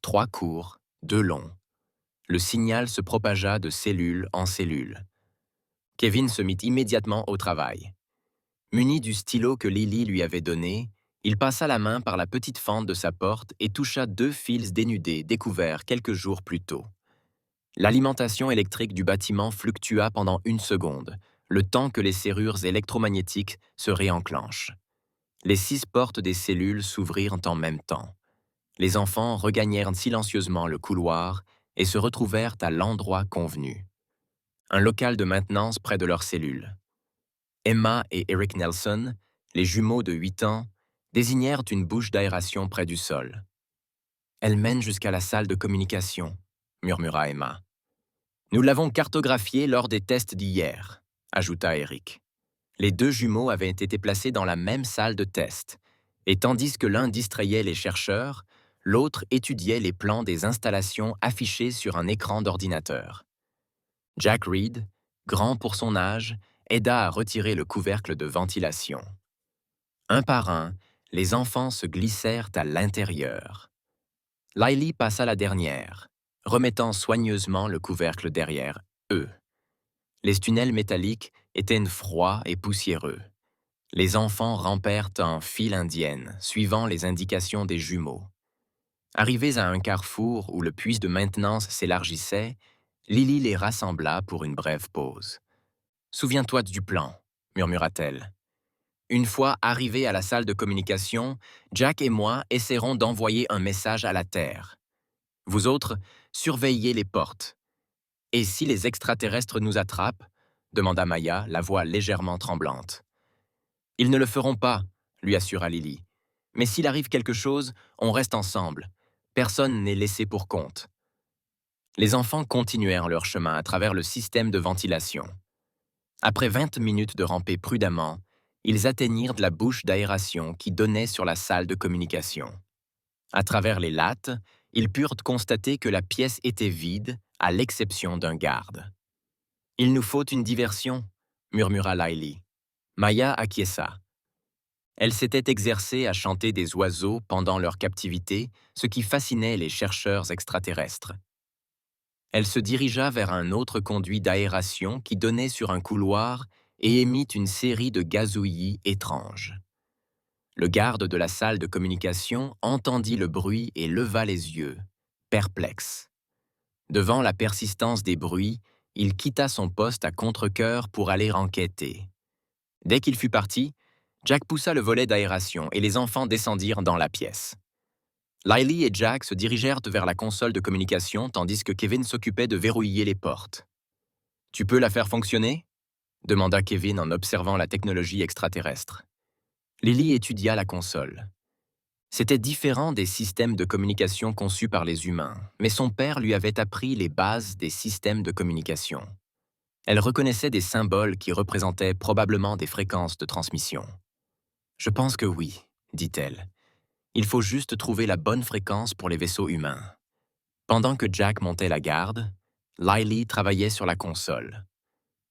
3 courts, 2 longs. Le signal se propagea de cellule en cellule. Kevin se mit immédiatement au travail. Muni du stylo que Lily lui avait donné, il passa la main par la petite fente de sa porte et toucha 2 fils dénudés découverts quelques jours plus tôt. L'alimentation électrique du bâtiment fluctua pendant 1 seconde, le temps que les serrures électromagnétiques se réenclenchent. Les 6 portes des cellules s'ouvrirent en même temps. Les enfants regagnèrent silencieusement le couloir et se retrouvèrent à l'endroit convenu, un local de maintenance près de leur cellule. Emma et Eric Nelson, les jumeaux de 8 ans, désignèrent une bouche d'aération près du sol. « Elle mène jusqu'à la salle de communication », murmura Emma. « Nous l'avons cartographiée lors des tests d'hier », ajouta Eric. Les deux jumeaux avaient été placés dans la même salle de test, et tandis que l'un distrayait les chercheurs, l'autre étudiait les plans des installations affichées sur un écran d'ordinateur. Jack Reed, grand pour son âge, aida à retirer le couvercle de ventilation. Un par un, les enfants se glissèrent à l'intérieur. Lily passa la dernière, remettant soigneusement le couvercle derrière eux. Les tunnels métalliques étaient froids et poussiéreux. Les enfants rampèrent en file indienne, suivant les indications des jumeaux. Arrivés à un carrefour où le puits de maintenance s'élargissait, Lily les rassembla pour une brève pause. « Souviens-toi du plan », murmura-t-elle. « Une fois arrivés à la salle de communication, Jack et moi essaierons d'envoyer un message à la Terre. Vous autres, surveillez les portes. Et si les extraterrestres nous attrapent ?» demanda Maya, la voix légèrement tremblante. « Ils ne le feront pas », lui assura Lily. « Mais s'il arrive quelque chose, on reste ensemble. Personne n'est laissé pour compte. » Les enfants continuèrent leur chemin à travers le système de ventilation. Après 20 minutes de ramper prudemment, ils atteignirent la bouche d'aération qui donnait sur la salle de communication. À travers les lattes, ils purent constater que la pièce était vide, à l'exception d'un garde. « Il nous faut une diversion », murmura Lily. Maya acquiesça. Elle s'était exercée à chanter des oiseaux pendant leur captivité, ce qui fascinait les chercheurs extraterrestres. Elle se dirigea vers un autre conduit d'aération qui donnait sur un couloir et émit une série de gazouillis étranges. Le garde de la salle de communication entendit le bruit et leva les yeux, perplexe. Devant la persistance des bruits, il quitta son poste à contre-cœur pour aller enquêter. Dès qu'il fut parti, Jack poussa le volet d'aération et les enfants descendirent dans la pièce. Lily et Jack se dirigèrent vers la console de communication tandis que Kevin s'occupait de verrouiller les portes. « Tu peux la faire fonctionner ?» demanda Kevin en observant la technologie extraterrestre. Lily étudia la console. C'était différent des systèmes de communication conçus par les humains, mais son père lui avait appris les bases des systèmes de communication. Elle reconnaissait des symboles qui représentaient probablement des fréquences de transmission. « Je pense que oui, » dit-elle. « Il faut juste trouver la bonne fréquence pour les vaisseaux humains. » Pendant que Jack montait la garde, Lily travaillait sur la console.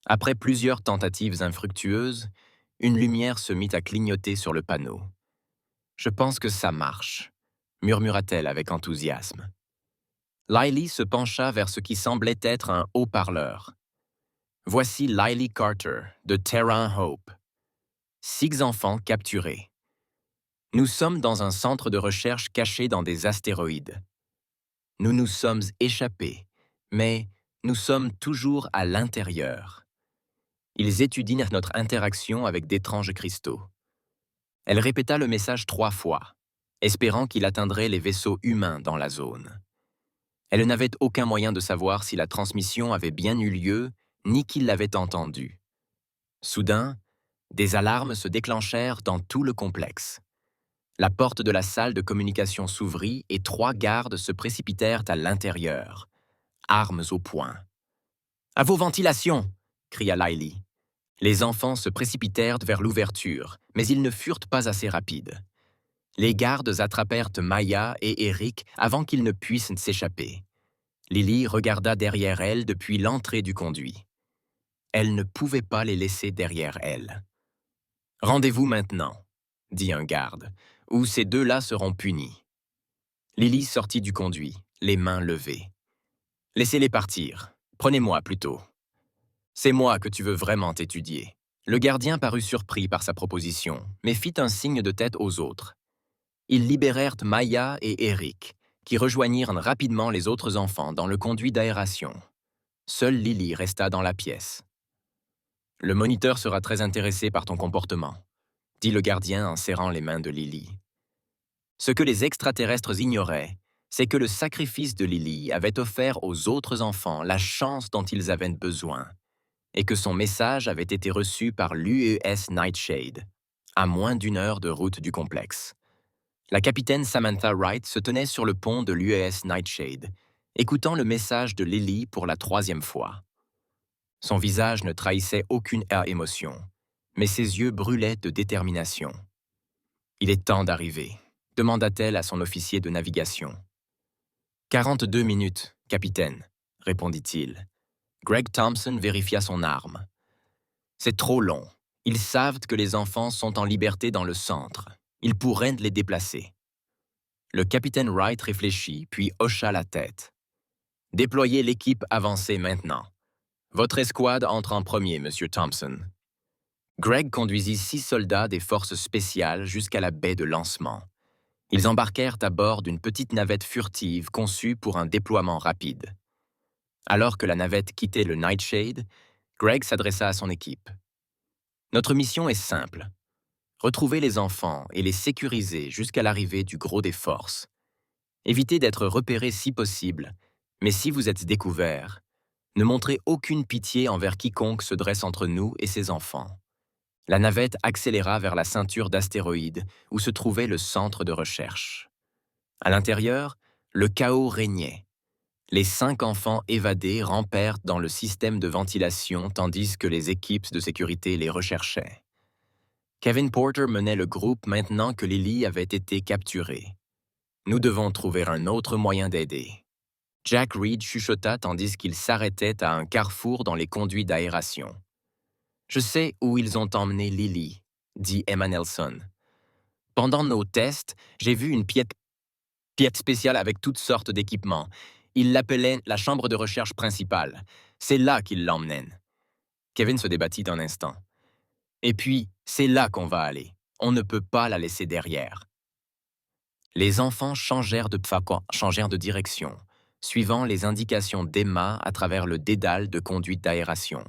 Après plusieurs tentatives infructueuses, une lumière se mit à clignoter sur le panneau. « Je pense que ça marche », murmura-t-elle avec enthousiasme. Lily se pencha vers ce qui semblait être un haut-parleur. Voici Lily Carter, de Terran Hope. 6 enfants capturés. Nous sommes dans un centre de recherche caché dans des astéroïdes. Nous nous sommes échappés, mais nous sommes toujours à l'intérieur. Ils étudient notre interaction avec d'étranges cristaux. Elle répéta le message 3 fois, espérant qu'il atteindrait les vaisseaux humains dans la zone. Elle n'avait aucun moyen de savoir si la transmission avait bien eu lieu, ni qu'il l'avait entendue. Soudain, des alarmes se déclenchèrent dans tout le complexe. La porte de la salle de communication s'ouvrit et 3 gardes se précipitèrent à l'intérieur, armes au poing. « À vos ventilations !» cria Lily. Les enfants se précipitèrent vers l'ouverture, mais ils ne furent pas assez rapides. Les gardes attrapèrent Maya et Eric avant qu'ils ne puissent s'échapper. Lily regarda derrière elle depuis l'entrée du conduit. Elle ne pouvait pas les laisser derrière elle. « Rendez-vous maintenant », dit un garde, « ou ces 2-là seront punis. » Lily sortit du conduit, les mains levées. « Laissez-les partir. Prenez-moi plutôt. »« C'est moi que tu veux vraiment t'étudier. » Le gardien parut surpris par sa proposition, mais fit un signe de tête aux autres. Ils libérèrent Maya et Eric, qui rejoignirent rapidement les autres enfants dans le conduit d'aération. Seule Lily resta dans la pièce. « Le moniteur sera très intéressé par ton comportement, » dit le gardien en serrant les mains de Lily. Ce que les extraterrestres ignoraient, c'est que le sacrifice de Lily avait offert aux autres enfants la chance dont ils avaient besoin, et que son message avait été reçu par l'UES Nightshade, à moins d'une heure de route du complexe. La capitaine Samantha Wright se tenait sur le pont de l'UES Nightshade, écoutant le message de Lily pour la 3e fois. Son visage ne trahissait aucune émotion, mais ses yeux brûlaient de détermination. « Il est temps d'arriver », demanda-t-elle à son officier de navigation. « 42 minutes, capitaine », répondit-il. Greg Thompson vérifia son arme. « C'est trop long. Ils savent que les enfants sont en liberté dans le centre. Ils pourraient les déplacer. » Le capitaine Wright réfléchit, puis hocha la tête. « Déployez l'équipe avancée maintenant. Votre escouade entre en premier, Monsieur Thompson. » Greg conduisit 6 soldats des forces spéciales jusqu'à la baie de lancement. Ils embarquèrent à bord d'une petite navette furtive conçue pour un déploiement rapide. Alors que la navette quittait le Nightshade, Greg s'adressa à son équipe. « Notre mission est simple. Retrouver les enfants et les sécuriser jusqu'à l'arrivée du gros des forces. Évitez d'être repérés si possible, mais si vous êtes découverts, ne montrez aucune pitié envers quiconque se dresse entre nous et ses enfants. » La navette accéléra vers la ceinture d'astéroïdes où se trouvait le centre de recherche. À l'intérieur, le chaos régnait. Les 5 enfants évadés rampèrent dans le système de ventilation tandis que les équipes de sécurité les recherchaient. Kevin Porter menait le groupe maintenant que Lily avait été capturée. « Nous devons trouver un autre moyen d'aider. » Jack Reed chuchota tandis qu'il s'arrêtait à un carrefour dans les conduits d'aération. « Je sais où ils ont emmené Lily, » dit Emma Nelson. « Pendant nos tests, j'ai vu une pièce spéciale avec toutes sortes d'équipements. Ils l'appelaient la chambre de recherche principale. C'est là qu'ils l'emmènent. » Kevin se débattit un instant. « Et puis, c'est là qu'on va aller. On ne peut pas la laisser derrière. » Les enfants changèrent de direction, suivant les indications d'Emma à travers le dédale de conduite d'aération.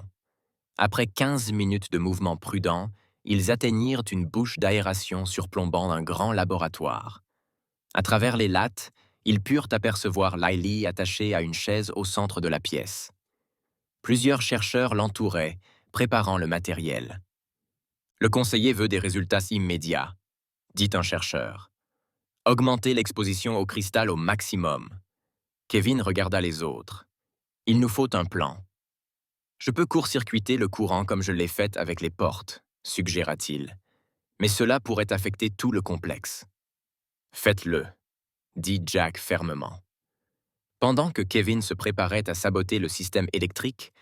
Après 15 minutes de mouvement prudent, ils atteignirent une bouche d'aération surplombant un grand laboratoire. À travers les lattes, ils purent apercevoir Lily attachée à une chaise au centre de la pièce. Plusieurs chercheurs l'entouraient, préparant le matériel. « Le conseiller veut des résultats immédiats, » dit un chercheur. « Augmentez l'exposition au cristal au maximum. » Kevin regarda les autres. « Il nous faut un plan. » « Je peux court-circuiter le courant comme je l'ai fait avec les portes, » suggéra-t-il. « Mais cela pourrait affecter tout le complexe. »« Faites-le, » dit Jack fermement. Pendant que Kevin se préparait à saboter le système électrique,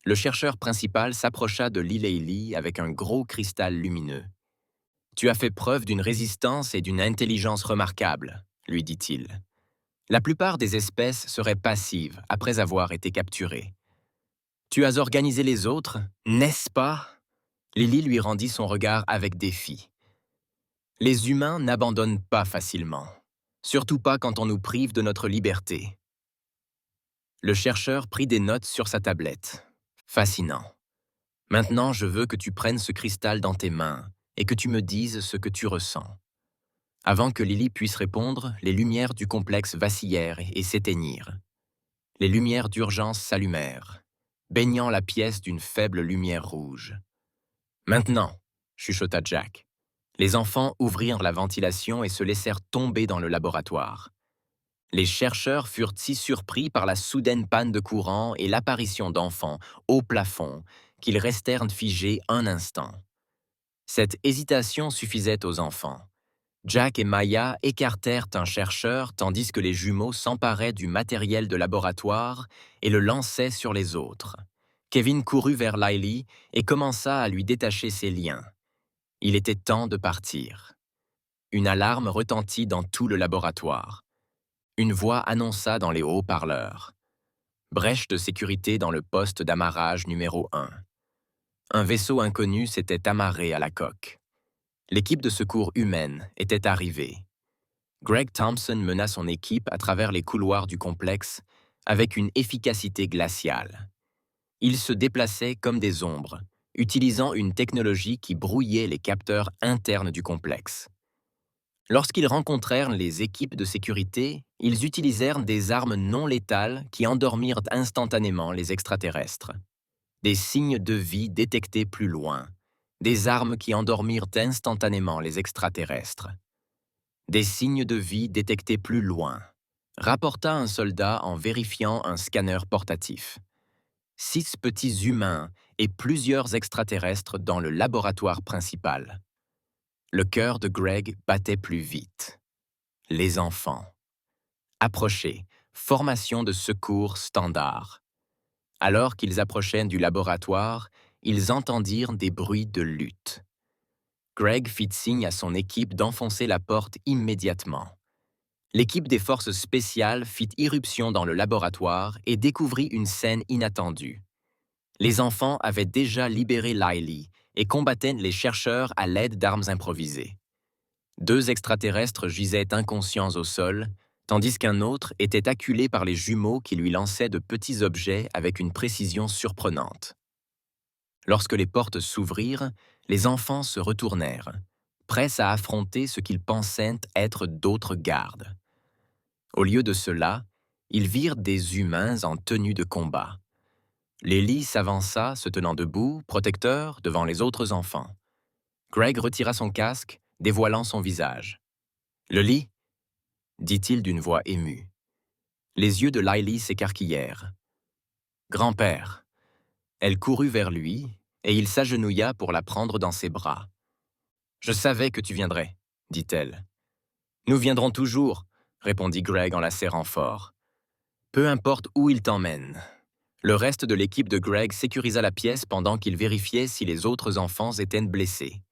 le chercheur principal s'approcha de Lily avec un gros cristal lumineux. « Tu as fait preuve d'une résistance et d'une intelligence remarquables, » lui dit-il. « La plupart des espèces seraient passives après avoir été capturées. Tu as organisé les autres, n'est-ce pas ?» Lily lui rendit son regard avec défi. « Les humains n'abandonnent pas facilement, surtout pas quand on nous prive de notre liberté. » Le chercheur prit des notes sur sa tablette. Fascinant. « Maintenant, je veux que tu prennes ce cristal dans tes mains et que tu me dises ce que tu ressens. » Avant que Lily puisse répondre, les lumières du complexe vacillèrent et s'éteignirent. Les lumières d'urgence s'allumèrent, baignant la pièce d'une faible lumière rouge. « Maintenant !» chuchota Jack. Les enfants ouvrirent la ventilation et se laissèrent tomber dans le laboratoire. Les chercheurs furent si surpris par la soudaine panne de courant et l'apparition d'enfants au plafond qu'ils restèrent figés un instant. Cette hésitation suffisait aux enfants. Jack et Maya écartèrent un chercheur tandis que les jumeaux s'emparaient du matériel de laboratoire et le lançaient sur les autres. Kevin courut vers Lily et commença à lui détacher ses liens. Il était temps de partir. Une alarme retentit dans tout le laboratoire. Une voix annonça dans les haut-parleurs. Brèche de sécurité dans le poste d'amarrage numéro 1. Un vaisseau inconnu s'était amarré à la coque. L'équipe de secours humaine était arrivée. Greg Thompson mena son équipe à travers les couloirs du complexe avec une efficacité glaciale. Ils se déplaçaient comme des ombres, utilisant une technologie qui brouillait les capteurs internes du complexe. Lorsqu'ils rencontrèrent les équipes de sécurité, ils utilisèrent des armes non létales qui endormirent instantanément les extraterrestres. Des signes de vie détectés plus loin. Des armes qui endormirent instantanément les extraterrestres. Des signes de vie détectés plus loin, rapporta un soldat en vérifiant un scanner portatif. 6 petits humains et plusieurs extraterrestres dans le laboratoire principal. Le cœur de Greg battait plus vite. Les enfants. Approchaient. Formation de secours standard. Alors qu'ils approchaient du laboratoire, ils entendirent des bruits de lutte. Greg fit signe à son équipe d'enfoncer la porte immédiatement. L'équipe des forces spéciales fit irruption dans le laboratoire et découvrit une scène inattendue. Les enfants avaient déjà libéré Lily et combattaient les chercheurs à l'aide d'armes improvisées. 2 extraterrestres gisaient inconscients au sol, tandis qu'un autre était acculé par les jumeaux qui lui lançaient de petits objets avec une précision surprenante. Lorsque les portes s'ouvrirent, les enfants se retournèrent, prêts à affronter ce qu'ils pensaient être d'autres gardes. Au lieu de cela, ils virent des humains en tenue de combat. Lily s'avança, se tenant debout, protecteur, devant les autres enfants. Greg retira son casque, dévoilant son visage. « Lily ?» dit-il d'une voix émue. Les yeux de Lily s'écarquillèrent. « Grand-père !» Elle courut vers lui, et il s'agenouilla pour la prendre dans ses bras. « Je savais que tu viendrais, » dit-elle. « Nous viendrons toujours, » répondit Greg en la serrant fort. « Peu importe où il t'emmène. » Le reste de l'équipe de Greg sécurisa la pièce pendant qu'il vérifiait si les autres enfants étaient blessés.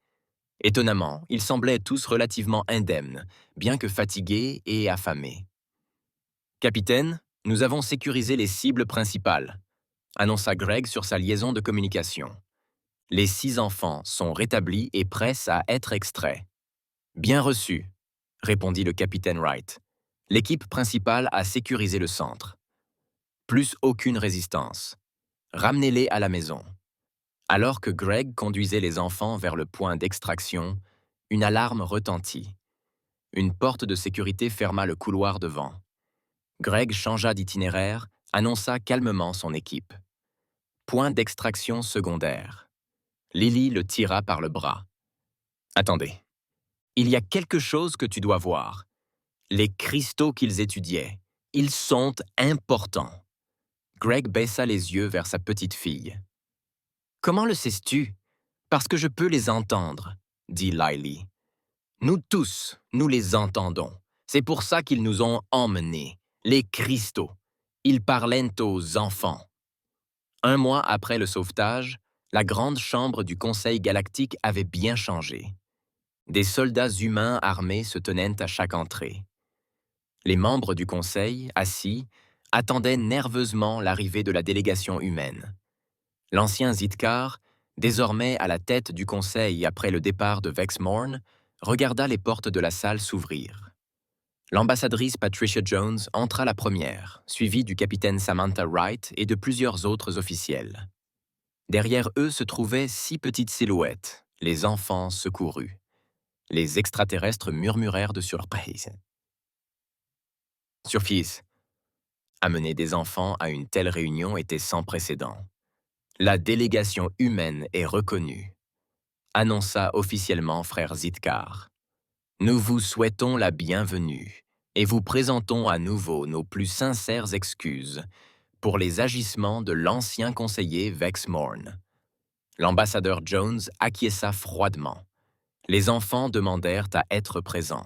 Étonnamment, ils semblaient tous relativement indemnes, bien que fatigués et affamés. « Capitaine, nous avons sécurisé les cibles principales, » annonça Greg sur sa liaison de communication. « Les 6 enfants sont rétablis et prêts à être extraits. »« Bien reçu, » répondit le capitaine Wright. « L'équipe principale a sécurisé le centre. Plus aucune résistance. Ramenez-les à la maison. » Alors que Greg conduisait les enfants vers le point d'extraction, une alarme retentit. Une porte de sécurité ferma le couloir devant. Greg changea d'itinéraire, annonça calmement son équipe. Point d'extraction secondaire. Lily le tira par le bras. « Attendez. Il y a quelque chose que tu dois voir. Les cristaux qu'ils étudiaient. Ils sont importants. » Greg baissa les yeux vers sa petite fille. « Comment le sais-tu? Parce que je peux les entendre, » dit Lily. « Nous tous, nous les entendons. C'est pour ça qu'ils nous ont emmenés. Les cristaux. Ils parlaient aux enfants. » 1 mois après le sauvetage, la grande chambre du Conseil galactique avait bien changé. Des soldats humains armés se tenaient à chaque entrée. Les membres du Conseil, assis, attendaient nerveusement l'arrivée de la délégation humaine. L'ancien Zitkar, désormais à la tête du Conseil après le départ de Vexmorn, regarda les portes de la salle s'ouvrir. L'ambassadrice Patricia Jones entra la première, suivie du capitaine Samantha Wright et de plusieurs autres officiels. Derrière eux se trouvaient 6 petites silhouettes, les enfants secourus. Les extraterrestres murmurèrent de surprise. « Surfils, amener des enfants à une telle réunion était sans précédent. La délégation humaine est reconnue, » annonça officiellement frère Zitkar. « Nous vous souhaitons la bienvenue et vous présentons à nouveau nos plus sincères excuses pour les agissements de l'ancien conseiller Vexmorn. » L'ambassadeur Jones acquiesça froidement. Les enfants demandèrent à être présents.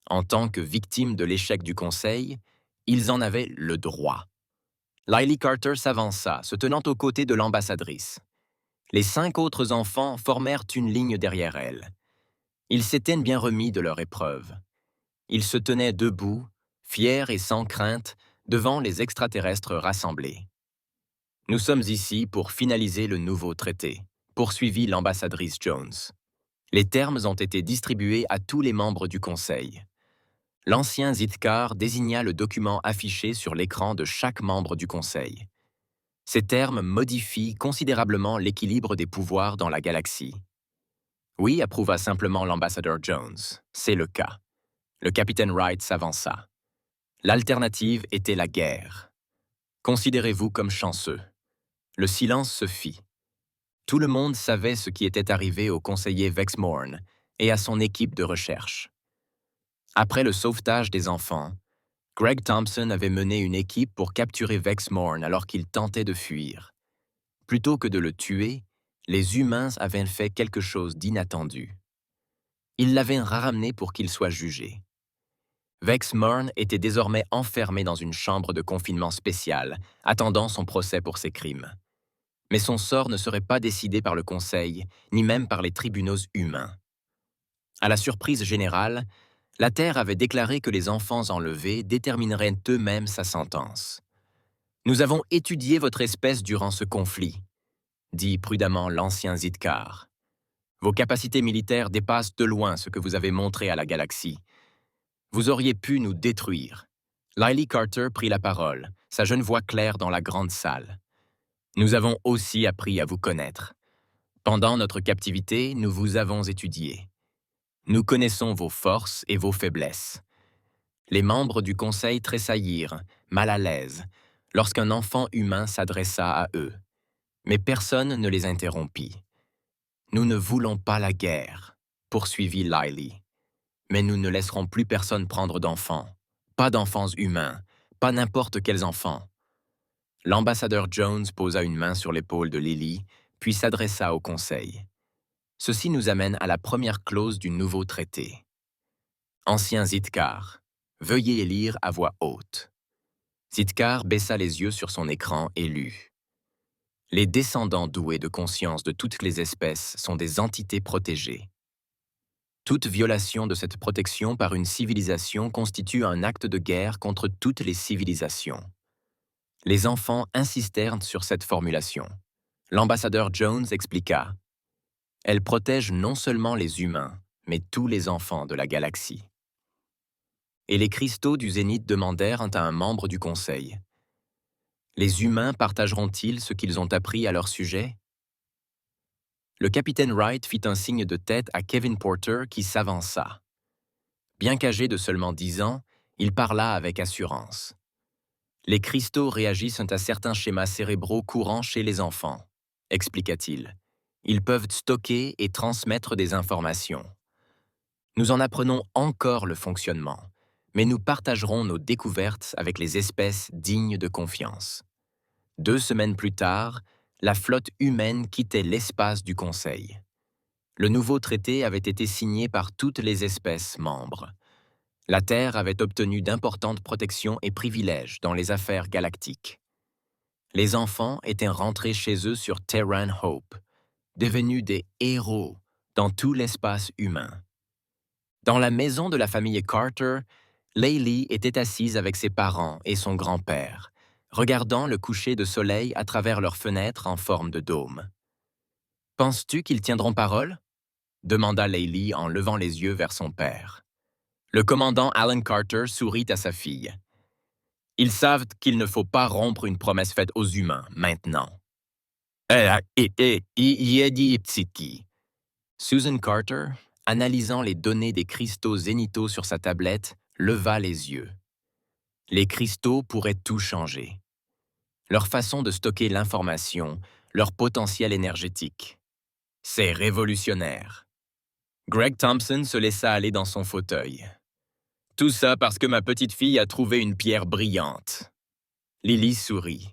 En tant que victimes de l'échec du Conseil, ils en avaient le droit. Lily Carter s'avança, se tenant aux côtés de l'ambassadrice. Les 5 autres enfants formèrent une ligne derrière elle. Ils s'étaient bien remis de leur épreuve. Ils se tenaient debout, fiers et sans crainte, devant les extraterrestres rassemblés. « Nous sommes ici pour finaliser le nouveau traité », poursuivit l'ambassadrice Jones. Les termes ont été distribués à tous les membres du Conseil. L'ancien Zitkar désigna le document affiché sur l'écran de chaque membre du Conseil. Ces termes modifient considérablement l'équilibre des pouvoirs dans la galaxie. « Oui », approuva simplement l'ambassadeur Jones, « c'est le cas. Le capitaine Wright s'avança. L'alternative était la guerre. Considérez-vous comme chanceux. Le silence se fit. Tout le monde savait ce qui était arrivé au conseiller Vexmorn et à son équipe de recherche. Après le sauvetage des enfants, Greg Thompson avait mené une équipe pour capturer Vexmorn alors qu'il tentait de fuir. Plutôt que de le tuer, les humains avaient fait quelque chose d'inattendu. Ils l'avaient ramené pour qu'il soit jugé. Vexmorn était désormais enfermé dans une chambre de confinement spéciale, attendant son procès pour ses crimes. Mais son sort ne serait pas décidé par le Conseil, ni même par les tribunaux humains. À la surprise générale, la Terre avait déclaré que les enfants enlevés détermineraient eux-mêmes sa sentence. « Nous avons étudié votre espèce durant ce conflit », dit prudemment l'ancien Zitkar. « Vos capacités militaires dépassent de loin ce que vous avez montré à la galaxie. Vous auriez pu nous détruire. » Lily Carter prit la parole, sa jeune voix claire dans la grande salle. « Nous avons aussi appris à vous connaître. Pendant notre captivité, nous vous avons étudié. Nous connaissons vos forces et vos faiblesses. » Les membres du Conseil tressaillirent, mal à l'aise, lorsqu'un enfant humain s'adressa à eux. Mais personne ne les interrompit. « Nous ne voulons pas la guerre, » poursuivit Lily. « Mais nous ne laisserons plus personne prendre d'enfants. Pas d'enfants humains, pas n'importe quels enfants. » L'ambassadeur Jones posa une main sur l'épaule de Lily, puis s'adressa au Conseil. Ceci nous amène à la première clause du nouveau traité. Ancien Zitkar, veuillez lire à voix haute. Zitkar baissa les yeux sur son écran et lut. Les descendants doués de conscience de toutes les espèces sont des entités protégées. Toute violation de cette protection par une civilisation constitue un acte de guerre contre toutes les civilisations. Les enfants insistèrent sur cette formulation. L'ambassadeur Jones expliqua. Elle protège non seulement les humains, mais tous les enfants de la galaxie. Et les cristaux du zénith demandèrent à un membre du Conseil. Les humains partageront-ils ce qu'ils ont appris à leur sujet? Le capitaine Wright fit un signe de tête à Kevin Porter qui s'avança. Bien qu'âgé de seulement 10 ans, il parla avec assurance. Les cristaux réagissent à certains schémas cérébraux courants chez les enfants, expliqua-t-il. Ils peuvent stocker et transmettre des informations. Nous en apprenons encore le fonctionnement, mais nous partagerons nos découvertes avec les espèces dignes de confiance. 2 semaines plus tard, la flotte humaine quittait l'espace du Conseil. Le nouveau traité avait été signé par toutes les espèces membres. La Terre avait obtenu d'importantes protections et privilèges dans les affaires galactiques. Les enfants étaient rentrés chez eux sur Terran Hope, devenus des héros dans tout l'espace humain. Dans la maison de la famille Carter, Laylee était assise avec ses parents et son grand-père, regardant le coucher de soleil à travers leurs fenêtres en forme de dôme. « Penses-tu qu'ils tiendront parole ?» demanda Laylee en levant les yeux vers son père. Le commandant Alan Carter sourit à sa fille. « Ils savent qu'il ne faut pas rompre une promesse faite aux humains, maintenant. » Susan Carter, analysant les données des cristaux zénithaux sur sa tablette, leva les yeux. Les cristaux pourraient tout changer. Leur façon de stocker l'information, leur potentiel énergétique. C'est révolutionnaire. Greg Thompson se laissa aller dans son fauteuil. Tout ça parce que ma petite fille a trouvé une pierre brillante. Lily sourit.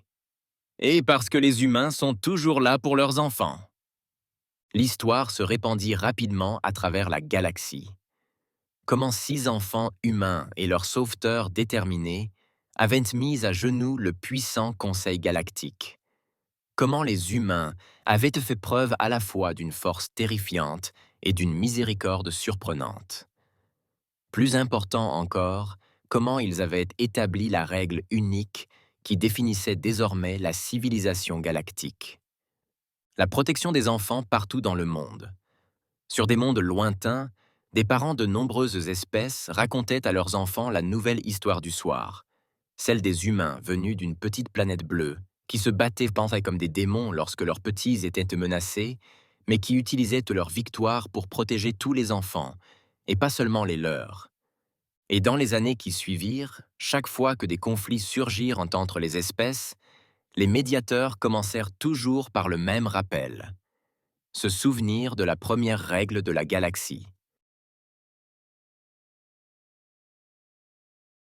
Et parce que les humains sont toujours là pour leurs enfants. L'histoire se répandit rapidement à travers la galaxie. Comment 6 enfants humains et leurs sauveteurs déterminés avaient mis à genoux le puissant Conseil galactique. Comment les humains avaient fait preuve à la fois d'une force terrifiante et d'une miséricorde surprenante. Plus important encore, comment ils avaient établi la règle unique qui définissait désormais la civilisation galactique. La protection des enfants partout dans le monde. Sur des mondes lointains, des parents de nombreuses espèces racontaient à leurs enfants la nouvelle histoire du soir, celle des humains venus d'une petite planète bleue, qui se battaient comme des démons lorsque leurs petits étaient menacés, mais qui utilisaient leur victoire pour protéger tous les enfants, et pas seulement les leurs. Et dans les années qui suivirent, chaque fois que des conflits surgirent entre les espèces, les médiateurs commencèrent toujours par le même rappel: se souvenir de la première règle de la galaxie.